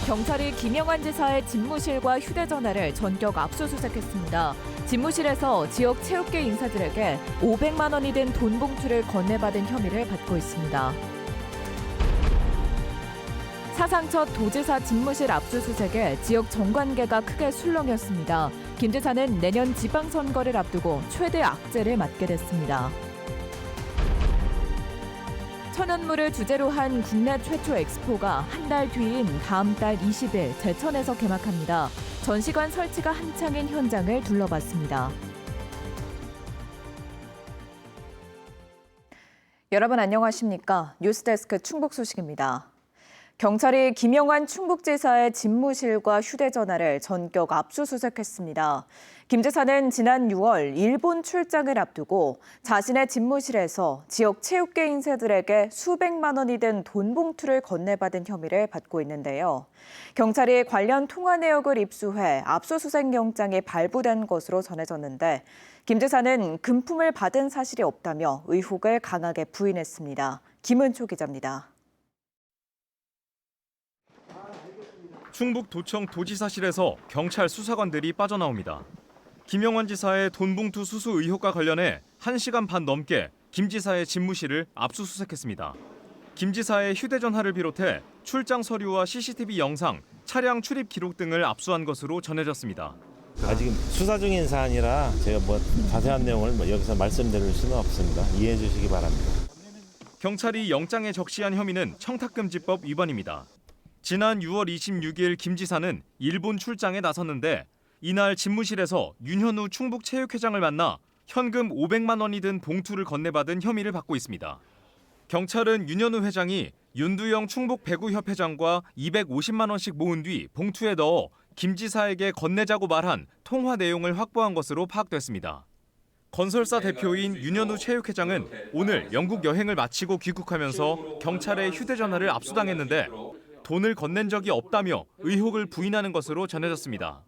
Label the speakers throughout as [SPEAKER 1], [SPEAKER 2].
[SPEAKER 1] 경찰이 김영환 지사의 집무실과 휴대전화를 전격 압수수색했습니다. 집무실에서 지역 체육계 인사들에게 500만 원이 든 돈 봉투를 건네받은 혐의를 받고 있습니다. 사상 첫 도지사 집무실 압수수색에 지역 정관계가 크게 술렁였습니다. 김 지사는 내년 지방선거를 앞두고 최대 악재를 맞게 됐습니다. 천연물을 주제로 한 국내 최초 엑스포가 한 달 뒤인 다음 달 20일 제천에서 개막합니다. 전시관 설치가 한창인 현장을 둘러봤습니다. 여러분 안녕하십니까? 뉴스데스크 충북 소식입니다. 경찰이 김영환 충북지사의 집무실과 휴대전화를 전격 압수수색했습니다. 김 지사는 지난 6월 일본 출장을 앞두고 자신의 집무실에서 지역 체육계 인사들에게 수백만 원이 든 돈 봉투를 건네받은 혐의를 받고 있는데요. 경찰이 관련 통화 내역을 입수해 압수수색 영장이 발부된 것으로 전해졌는데 김 지사는 금품을 받은 사실이 없다며 의혹을 강하게 부인했습니다. 김은초 기자입니다.
[SPEAKER 2] 충북 도청 도지사실에서 경찰 수사관들이 빠져나옵니다. 김영환 지사의 돈 봉투 수수 의혹과 관련해 1시간 반 넘게 김 지사의 집무실을 압수수색했습니다. 김 지사의 휴대전화를 비롯해 출장 서류와 CCTV 영상, 차량 출입 기록 등을 압수한 것으로 전해졌습니다.
[SPEAKER 3] 아직 수사 중인 사안이라 제가 자세한 내용을 여기서 말씀드릴 수는 없습니다. 이해해 주시기 바랍니다.
[SPEAKER 2] 경찰이 영장에 적시한 혐의는 청탁금지법 위반입니다. 지난 6월 26일 김 지사는 일본 출장에 나섰는데 이날 집무실에서 윤현우 충북체육회장을 만나 현금 500만 원이 든 봉투를 건네받은 혐의를 받고 있습니다. 경찰은 윤현우 회장이 윤두영 충북배구협회장과 250만 원씩 모은 뒤 봉투에 넣어 김 지사에게 건네자고 말한 통화 내용을 확보한 것으로 파악됐습니다. 건설사 대표인 윤현우 체육회장은 오늘 영국 여행을 마치고 귀국하면서 경찰의 휴대전화를 압수당했는데 돈을 건넨 적이 없다며 의혹을 부인하는 것으로 전해졌습니다.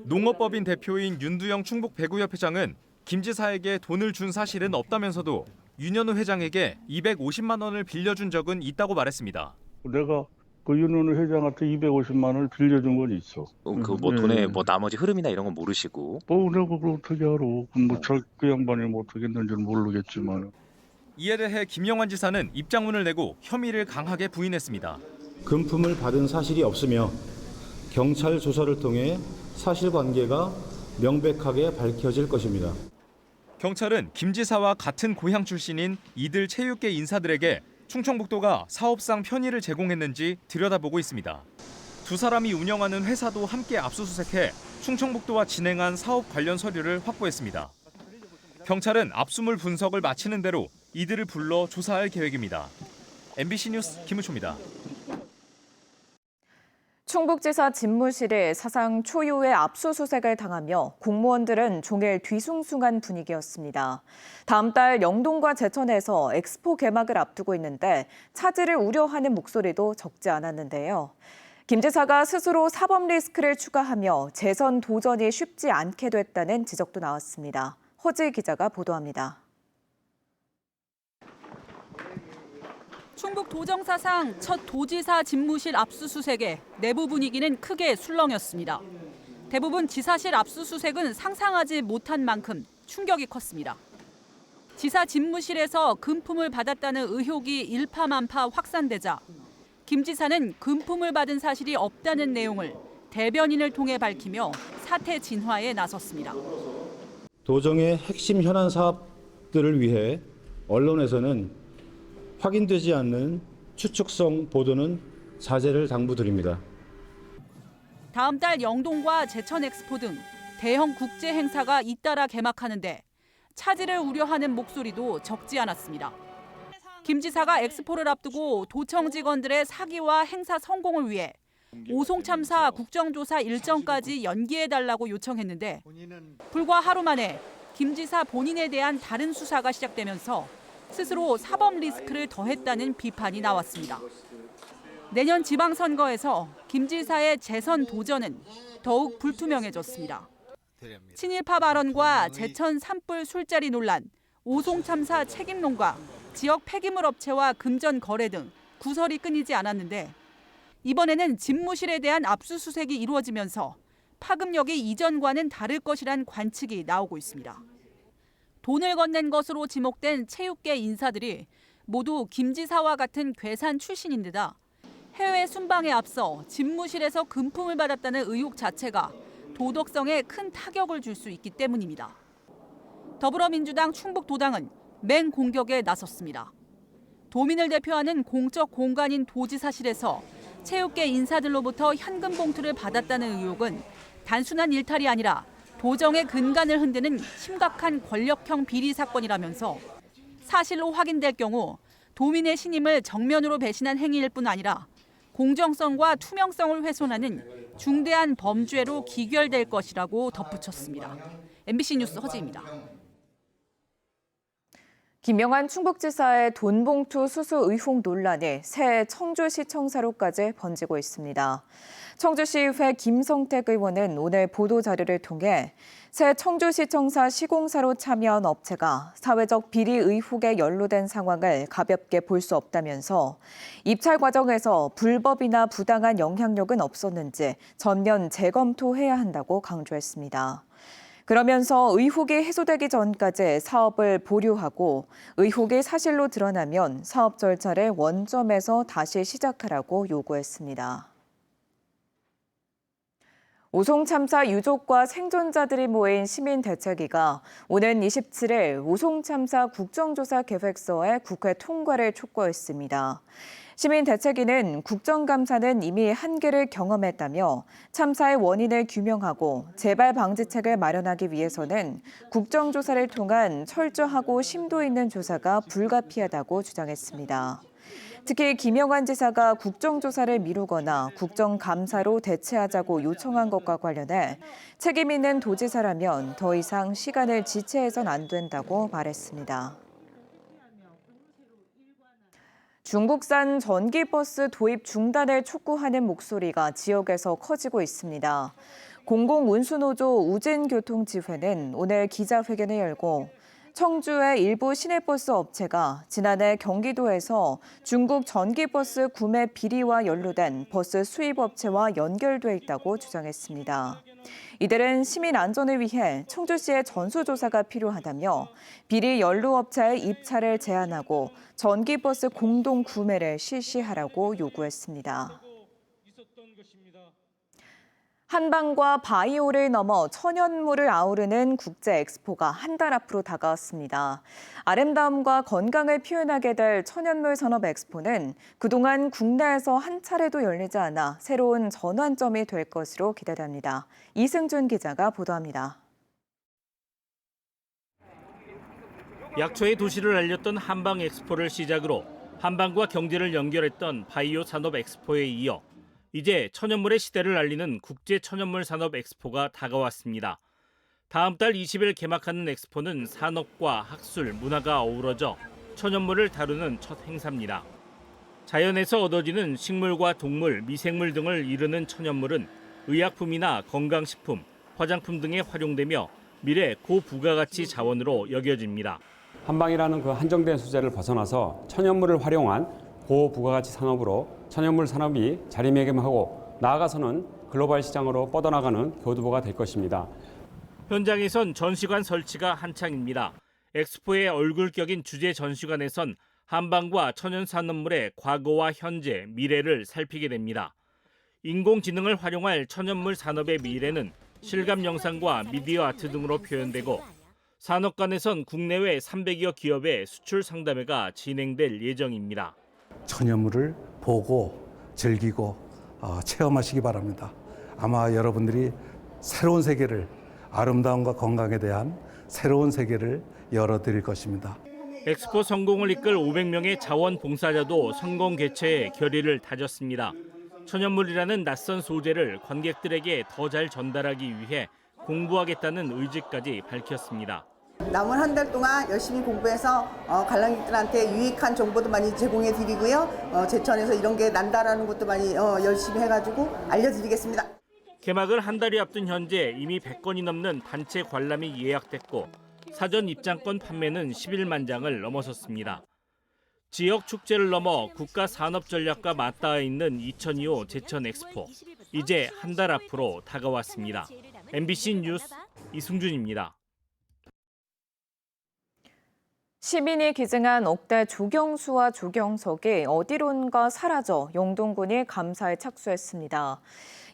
[SPEAKER 2] 농업법인 대표인 윤두영 충북배구협회장은 김 지사에게 돈을 준 사실은 없다면서도 윤현우 회장에게 250만 원을 빌려준 적은 있다고 말했습니다.
[SPEAKER 4] 내가 그 윤현우 회장한테 250만 원을 빌려준 건 있어.
[SPEAKER 5] 그 돈의 나머지 흐름이나 이런 건 모르시고.
[SPEAKER 4] 내가 그걸 어떻게 알아? 그 양반이 어떻게 했는지는 모르겠지만.
[SPEAKER 2] 이에 대해 김영환 지사는 입장문을 내고 혐의를 강하게 부인했습니다.
[SPEAKER 6] 금품을 받은 사실이 없으며 경찰 조사를 통해 사실관계가 명백하게 밝혀질 것입니다.
[SPEAKER 2] 경찰은 김 지사와 같은 고향 출신인 이들 체육계 인사들에게 충청북도가 사업상 편의를 제공했는지 들여다보고 있습니다. 두 사람이 운영하는 회사도 함께 압수수색해 충청북도와 진행한 사업 관련 서류를 확보했습니다. 경찰은 압수물 분석을 마치는 대로 이들을 불러 조사할 계획입니다. MBC 뉴스 김우초입니다.
[SPEAKER 1] 충북지사 집무실이 사상 초유의 압수수색을 당하며 공무원들은 종일 뒤숭숭한 분위기였습니다. 다음 달 영동과 제천에서 엑스포 개막을 앞두고 있는데 차질을 우려하는 목소리도 적지 않았는데요. 김 지사가 스스로 사법 리스크를 추가하며 재선 도전이 쉽지 않게 됐다는 지적도 나왔습니다. 허지 기자가 보도합니다.
[SPEAKER 7] 충북 도정사상 첫 도지사 집무실 압수수색에 내부 분위기는 크게 술렁였습니다. 대부분 지사실 압수수색은 상상하지 못한 만큼 충격이 컸습니다. 지사 집무실에서 금품을 받았다는 의혹이 일파만파 확산되자 김 지사는 금품을 받은 사실이 없다는 내용을 대변인을 통해 밝히며 사태 진화에 나섰습니다.
[SPEAKER 6] 도정의 핵심 현안 사업들을 위해 언론에서는 확인되지 않는 추측성 보도는 자제를 당부드립니다.
[SPEAKER 7] 다음 달 영동과 제천 엑스포 등 대형 국제 행사가 잇따라 개막하는데 차질을 우려하는 목소리도 적지 않았습니다. 김 지사가 엑스포를 앞두고 도청 직원들의 사기와 행사 성공을 위해 오송 참사 국정조사 일정까지 연기해달라고 요청했는데 불과 하루 만에 김 지사 본인에 대한 다른 수사가 시작되면서 스스로 사법 리스크를 더했다는 비판이 나왔습니다. 내년 지방선거에서 김 지사의 재선 도전은 더욱 불투명해졌습니다. 친일파 발언과 제천 산불 술자리 논란, 오송 참사 책임론과 지역 폐기물 업체와 금전 거래 등 구설이 끊이지 않았는데 이번에는 집무실에 대한 압수수색이 이루어지면서 파급력이 이전과는 다를 것이란 관측이 나오고 있습니다. 돈을 건넨 것으로 지목된 체육계 인사들이 모두 김 지사와 같은 괴산 출신인 데다 해외 순방에 앞서 집무실에서 금품을 받았다는 의혹 자체가 도덕성에 큰 타격을 줄 수 있기 때문입니다. 더불어민주당 충북도당은 맹공격에 나섰습니다. 도민을 대표하는 공적 공간인 도지사실에서 체육계 인사들로부터 현금 봉투를 받았다는 의혹은 단순한 일탈이 아니라 도정의 근간을 흔드는 심각한 권력형 비리 사건이라면서 사실로 확인될 경우 도민의 신임을 정면으로 배신한 행위일 뿐 아니라 공정성과 투명성을 훼손하는 중대한 범죄로 기결될 것이라고 덧붙였습니다. MBC 뉴스 허지입니다.
[SPEAKER 1] 김영환 충북지사의 돈봉투 수수 의혹 논란이 새 청주시청사로까지 번지고 있습니다. 청주시의회 김성택 의원은 오늘 보도자료를 통해 새 청주시청사 시공사로 참여한 업체가 사회적 비리 의혹에 연루된 상황을 가볍게 볼 수 없다면서 입찰 과정에서 불법이나 부당한 영향력은 없었는지 전면 재검토해야 한다고 강조했습니다. 그러면서 의혹이 해소되기 전까지 사업을 보류하고 의혹이 사실로 드러나면 사업 절차를 원점에서 다시 시작하라고 요구했습니다. 오송 참사 유족과 생존자들이 모인 시민대책위가 오는 27일 오송 참사 국정조사 계획서의 국회 통과를 촉구했습니다. 시민대책위는 국정감사는 이미 한계를 경험했다며 참사의 원인을 규명하고 재발 방지책을 마련하기 위해서는 국정조사를 통한 철저하고 심도 있는 조사가 불가피하다고 주장했습니다. 특히 김영환 지사가 국정조사를 미루거나 국정감사로 대체하자고 요청한 것과 관련해 책임 있는 도지사라면 더 이상 시간을 지체해선 안 된다고 말했습니다. 중국산 전기버스 도입 중단을 촉구하는 목소리가 지역에서 커지고 있습니다. 공공운수노조 우진교통지회는 오늘 기자회견을 열고 청주의 일부 시내버스 업체가 지난해 경기도에서 중국 전기버스 구매 비리와 연루된 버스 수입업체와 연결돼 있다고 주장했습니다. 이들은 시민 안전을 위해 청주시의 전수조사가 필요하다며 비리 연루업체의 입찰을 제한하고 전기버스 공동 구매를 실시하라고 요구했습니다. 한방과 바이오를 넘어 천연물을 아우르는 국제 엑스포가 한 달 앞으로 다가왔습니다. 아름다움과 건강을 표현하게 될 천연물 산업 엑스포는 그동안 국내에서 한 차례도 열리지 않아 새로운 전환점이 될 것으로 기대됩니다. 이승준 기자가 보도합니다.
[SPEAKER 8] 약초의 도시를 알렸던 한방 엑스포를 시작으로 한방과 경제를 연결했던 바이오 산업 엑스포에 이어 이제 천연물의 시대를 알리는 국제 천연물 산업 엑스포가 다가왔습니다. 다음 달 20일 개막하는 엑스포는 산업과 학술, 문화가 어우러져 천연물을 다루는 첫 행사입니다. 자연에서 얻어지는 식물과 동물, 미생물 등을 이르는 천연물은 의약품이나 건강식품, 화장품 등에 활용되며 미래 고부가가치 자원으로 여겨집니다.
[SPEAKER 9] 한방이라는 그 한정된 소재를 벗어나서 천연물을 활용한 고부가가치 산업으로 천연물 산업이 자리매김하고 나아가서는 글로벌 시장으로 뻗어나가는 교두보가 될 것입니다.
[SPEAKER 8] 현장에선 전시관 설치가 한창입니다. 엑스포의 얼굴격인 주제 전시관에선 한방과 천연산업물의 과거와 현재, 미래를 살피게 됩니다. 인공지능을 활용할 천연물 산업의 미래는 실감 영상과 미디어 아트 등으로 표현되고 산업관에선 국내외 300여 기업의 수출 상담회가 진행될 예정입니다.
[SPEAKER 10] 천연물을 보고 즐기고 체험하시기 바랍니다. 아마 여러분들이 새로운 세계를, 아름다움과 건강에 대한 새로운 세계를 열어드릴 것입니다.
[SPEAKER 8] 엑스포 성공을 이끌 500명의 자원봉사자도 성공 개최에 결의를 다졌습니다. 천연물이라는 낯선 소재를 관객들에게 더 잘 전달하기 위해 공부하겠다는 의지까지 밝혔습니다.
[SPEAKER 11] 남은 한 달 동안 열심히 공부해서 관람객들한테 유익한 정보도 많이 제공해 드리고요. 제천에서 이런 게 난다라는 것도 많이 열심히 해가지고 알려드리겠습니다.
[SPEAKER 8] 개막을 한 달이 앞둔 현재 이미 100건이 넘는 단체 관람이 예약됐고 사전 입장권 판매는 11만 장을 넘어섰습니다. 지역 축제를 넘어 국가 산업 전략과 맞닿아 있는 2025 제천 엑스포. 이제 한 달 앞으로 다가왔습니다. MBC 뉴스 이승준입니다.
[SPEAKER 1] 시민이 기증한 억대 조경수와 조경석이 어디론가 사라져 영동군이 감사에 착수했습니다.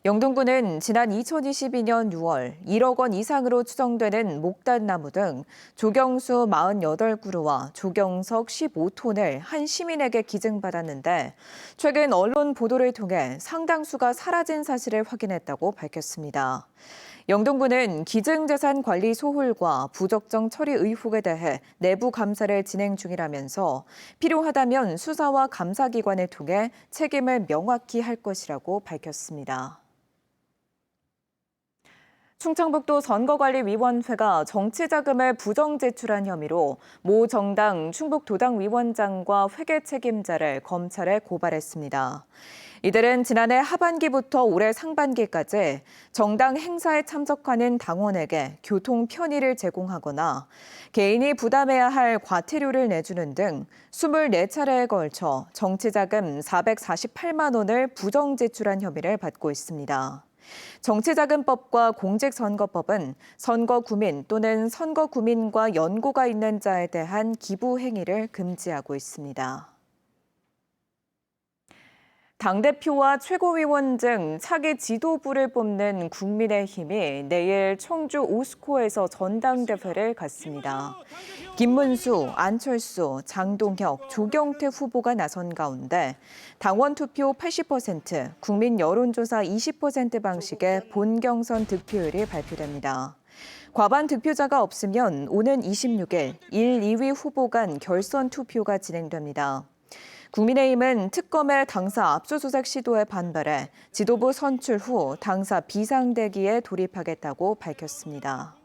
[SPEAKER 1] 영동군은 지난 2022년 6월 1억 원 이상으로 추정되는 목단나무 등 조경수 48그루와 조경석 15톤을 한 시민에게 기증받았는데 최근 언론 보도를 통해 상당수가 사라진 사실을 확인했다고 밝혔습니다. 영동군은 기증재산 관리 소홀과 부적정 처리 의혹에 대해 내부 감사를 진행 중이라면서 필요하다면 수사와 감사기관을 통해 책임을 명확히 할 것이라고 밝혔습니다. 충청북도 선거관리위원회가 정치자금을 부정 제출한 혐의로 모 정당 충북도당위원장과 회계 책임자를 검찰에 고발했습니다. 이들은 지난해 하반기부터 올해 상반기까지 정당 행사에 참석하는 당원에게 교통 편의를 제공하거나 개인이 부담해야 할 과태료를 내주는 등 24차례에 걸쳐 정치자금 448만 원을 부정 제출한 혐의를 받고 있습니다. 정치자금법과 공직선거법은 선거구민 또는 선거구민과 연고가 있는 자에 대한 기부 행위를 금지하고 있습니다. 당대표와 최고위원 등 차기 지도부를 뽑는 국민의힘이 내일 청주 오스코에서 전당대회를 갖습니다. 김문수, 안철수, 장동혁, 조경태 후보가 나선 가운데 당원 투표 80%, 국민 여론조사 20% 방식의 본경선 득표율이 발표됩니다. 과반 득표자가 없으면 오는 26일 1, 2위 후보 간 결선 투표가 진행됩니다. 국민의힘은 특검의 당사 압수수색 시도에 반발해 지도부 선출 후 당사 비상대기에 돌입하겠다고 밝혔습니다.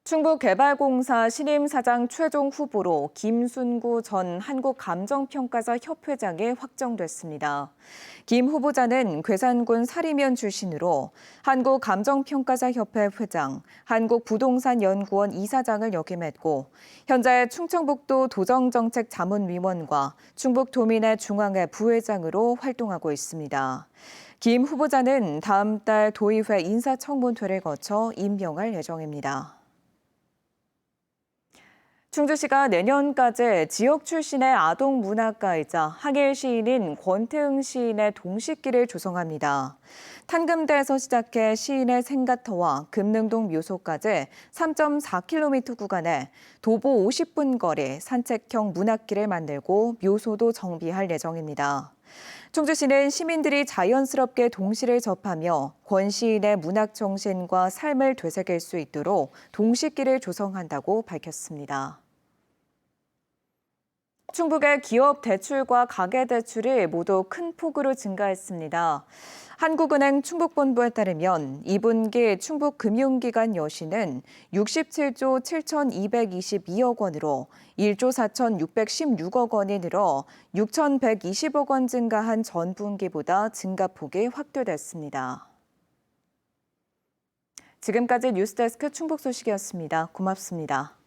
[SPEAKER 1] 충북개발공사 신임사장 최종 후보로 김순구 전 한국감정평가사 협회장이 확정됐습니다. 김 후보자는 괴산군 사리면 출신으로 한국감정평가사협회 회장, 한국부동산연구원 이사장을 역임했고 현재 충청북도 도정정책자문위원과 충북도민회 중앙회 부회장으로 활동하고 있습니다. 김 후보자는 다음 달 도의회 인사청문회를 거쳐 임명할 예정입니다. 충주시가 내년까지 지역 출신의 아동 문학가이자 항일 시인인 권태흥 시인의 동식기를 조성합니다. 탄금대에서 시작해 시인의 생가터와 금능동 묘소까지 3.4km 구간에 도보 50분 거리 산책형 문학길을 만들고 묘소도 정비할 예정입니다. 충주시는 시민들이 자연스럽게 동시를 접하며 권 시인의 문학 정신과 삶을 되새길 수 있도록 동식기를 조성한다고 밝혔습니다. 충북의 기업 대출과 가계 대출이 모두 큰 폭으로 증가했습니다. 한국은행 충북본부에 따르면 2분기 충북금융기관 여신은 67조 7,222억 원으로 1조 4,616억 원이 늘어 6,120억 원 증가한 전분기보다 증가폭이 확대됐습니다. 지금까지 뉴스데스크 충북 소식이었습니다. 고맙습니다.